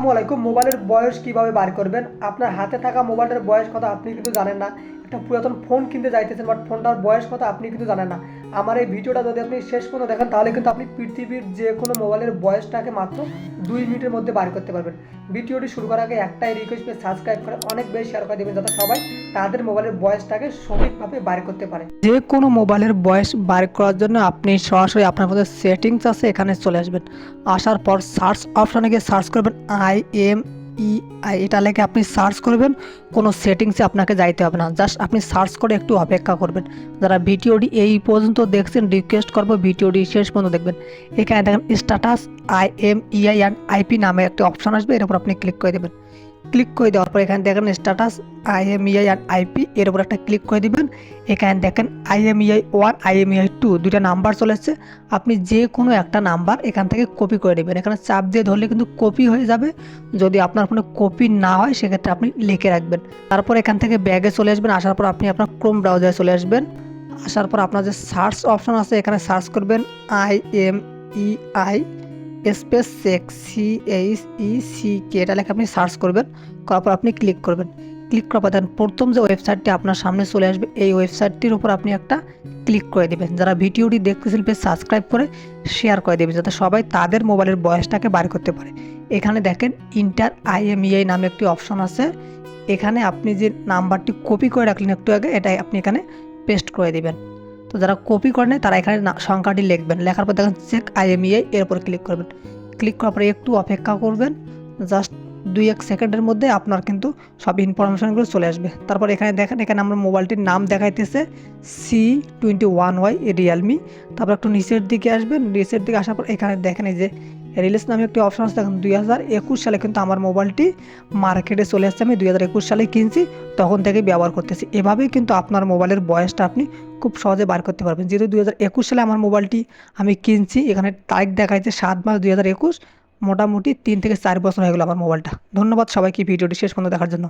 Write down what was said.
আসসালামাইকুম। মোবাইলের বয়স কিভাবে বার করবেন? আপনার হাতে থাকা মোবাইলের বয়স কত আপনি কিন্তু জানেন না। একটা পুরাতন ফোন কিনতে যাইতেছেন, বাট ফোনটার বয়স কত আপনি কিন্তু জানেন না। আমার এই ভিডিওটা যদি আপনি শেষ পর্যন্ত দেখেন, তাহলে কিন্তু আপনি পৃথিবীর যে কোনো মোবাইলের বয়সটাকে মাত্র 2 মিনিটের মধ্যে বার করতে পারবেন। ভিডিওটি শুরু করার আগে একটাই রিকোয়েস্ট, সাবস্ক্রাইব করে অনেক বেশি শেয়ার করে দেবেন, যাতে সবাই তাদের মোবাইলের বয়সটাকে সঠিকভাবে বার করতে পারে। যে কোনো মোবাইলের বয়স বার করার জন্য আপনি সরাসরি আপনার মধ্যে সেটিংস আছে, এখানে চলে আসবেন। আসার পর সার্চ অপশানে গিয়ে সার্চ করবেন IMEI, এটা লেগে আপনি সার্চ করবেন। কোনো সেটিংসে আপনাকে যাইতে হবে না, জাস্ট আপনি সার্চ করে একটু অপেক্ষা করবেন। যারা ভিডিওটি এই পর্যন্ত দেখছেন, রিকোয়েস্ট করবো ভিডিওটি শেষ পর্যন্ত দেখবেন। এখানে দেখেন স্ট্যাটাস IMEI অ্যান্ড IP নামে একটা অপশান আসবে, এর উপর আপনি ক্লিক করে দেবেন। ক্লিক করে দেওয়ার পর এখানে দেখেন স্ট্যাটাস IMEI অ্যান্ড IP, এর উপর একটা ক্লিক করে দিবেন। এখানে দেখেন IMEI 1 IMEI 2 দুইটা নাম্বার চলে এসেছে। আপনি যে কোনো একটা নাম্বার এখান থেকে কপি করে নেবেন। এখানে চাপ দিয়ে ধরলে কিন্তু কপি হয়ে যাবে। যদি আপনার ফোনে কপি না হয়, সেক্ষেত্রে আপনি লিখে রাখবেন। তারপর এখান থেকে ব্যাগে চলে আসবেন। আসার পর আপনি আপনার ক্রোম ব্রাউজারে চলে আসবেন। আসার পর আপনার যে সার্চ অপশন আছে, এখানে সার্চ করবেন IMEI স্পেস CHECK, এটা লেখা আপনি সার্চ করবেন। করার পর আপনি ক্লিক করবেন। ক্লিক করার পর প্রথম যে ওয়েবসাইটটি আপনার সামনে চলে আসবে, এই ওয়েবসাইটটির উপর আপনি একটা ক্লিক করে দেবেন। যারা ভিডিওটি দেখতেছেন, প্লিজ সাবস্ক্রাইব করে শেয়ার করে দেবেন, যাতে সবাই তাদের মোবাইলের বয়সটাকে বার করতে পারে। এখানে দেখেন ইন্টার IMEI নামে একটি অপশন আছে। এখানে আপনি যে নাম্বারটি কপি করে রাখলেন একটু আগে, এটাই আপনি এখানে পেস্ট করে দেবেন। তো যারা কপি করে নেয়, তারা এখানে সংখ্যাটি লিখবেন। লেখার পর দেখেন চেক IMEI, এর উপর ক্লিক করবেন। ক্লিক করার পরে একটু অপেক্ষা করবেন। জাস্ট 2-1 সেকেন্ডের মধ্যে আপনার কিন্তু সব ইনফরমেশনগুলো চলে আসবে। তারপর এখানে দেখেন, এখানে আমার মোবাইলটির নাম দেখাইতেছে C21Y রিয়েলমি। তারপর একটু নিচের দিকে আসবেন। নিচের দিকে আসার পর এখানে দেখেন এই যে রিলিজ নামে একটি অপশন আছে। দেখেন 2021 সালে কিন্তু আমার মোবাইলটি মার্কেটে চলে আসছে। আমি 2021 সালে কিনছি, তখন থেকেই ব্যবহার করতেছি। এভাবেই কিন্তু আপনার মোবাইলের বয়সটা আপনি খুব সহজে বার করতে পারবেন। যেহেতু 2021 সালে আমার মোবাইলটি আমি কিনছি, এখানে তারিখ দেখাচ্ছে 7 মার্চ 2021। মোটামুটি 3 থেকে 4 বছর হয়ে গেল আমার মোবাইলটা। ধন্যবাদ সবাইকে ভিডিওটি শেষ পর্যন্ত দেখার জন্য।